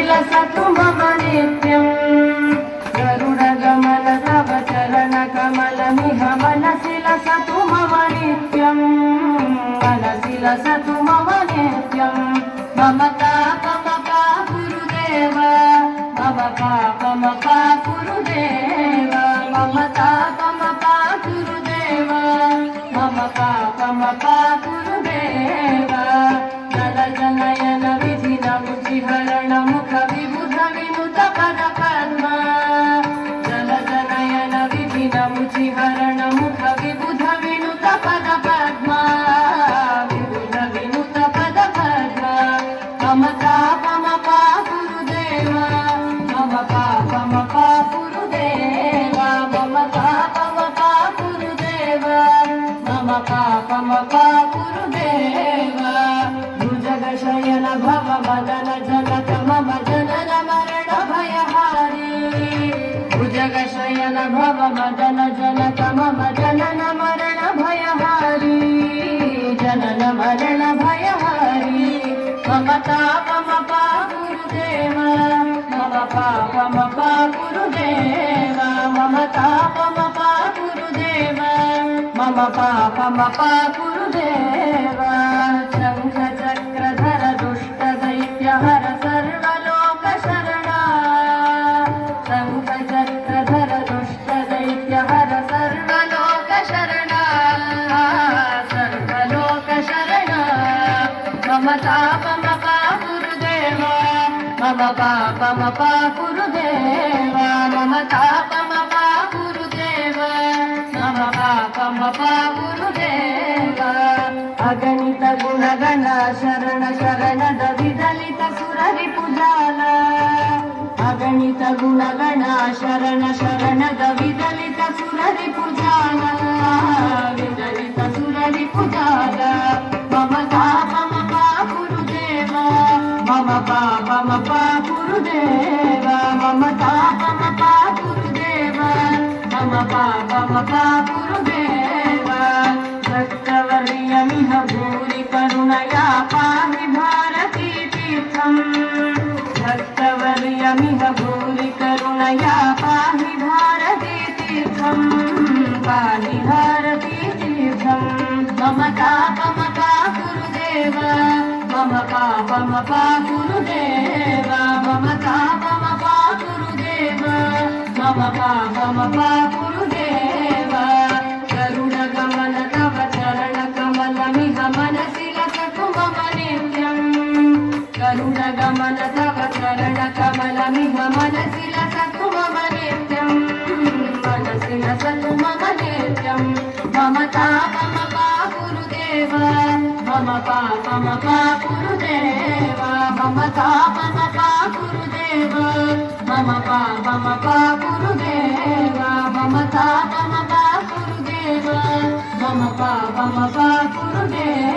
विलसतु मम नित्यम् गरुडगमन तव चरणकमलमिह मनसि लसतु मम नित्यम् मनसि लसतु मम नित्यम् मम पापमपा गुरुदेव मम पापमपा गुरुदेव मम पापमपा गुरुदेव मम पापमपा गुरुदेव जलजनयन विधिनमुचिहरण मुख विबुध विनुत पद पद्मा जलजनयन विधिनमुचिहरण मुख विबुध विनुत पद पद्मा विबुध विनुत पद पद्मा मम पापमपा गुरुदेव मम पापमपा गुरुदेव मम पापमपा गुरुदेव मम पापमपा गुरुदेव भुजगशयन भव मदन जनक मम जनन मरण भयहारी भुजगशयन भव मदन जनक मम जनन मरण भयहारी जनन मरण भयहारी मम तापमपा गुरुदेव मम पापमपा गुरुदेव मम तापमपा गुरुदेव मम पापमपा गुरुदेव शङ्ख चक्रधर दुष्ट दैत्यहर सर्वलोक शरणा शङ्ख चक्रधर दुष्ट दैत्यहर सर्वलोक शरणा सर्वलोक शरणा मम तापमपा गुरुदेव मम पापमपा गुरुदेव मम तापमपा गुरुदेव मम पापमपा गुरुदेव अगणित गुणगण शरण शरणद विदलित सुररिपुजाल अगणित गुणगण शरण शरणद विदलित सुररिपुजाल विदलित सुररिपुजाल मम पापमपा गुरुदेव मम पापमपा गुरुदेव मम तापमपा गुरुदेव मम पापमपा गुरुदेव भक्तवर्यमिह भूरि करुणया पाहि भारती तीर्थम् भक्तवर्यमिह भूरि करुणया पाहि भारती तीर्थम् पाहि भारती तीर्थम् मम तापमपा गुरुदेव मम पापमपा गुरुदेव मम तापमपा गुरुदेव मम पापमपा गुरुदेव गरुडगमन तव चरणकमलमिह मनसि लसतु मम नित्यम् गरुडगमन तव चरणकमलमिह मनसि लसतु मम नित्यम् मनसि लसतु मम नित्यम् मम तापमपा गुरुदेव मम पापमपा गुरुदेव मम तापमपा गुरुदेव मम पापमपा गुरुदेव मम तापमपा गुरुदेव मम पापमपा गुरुदेव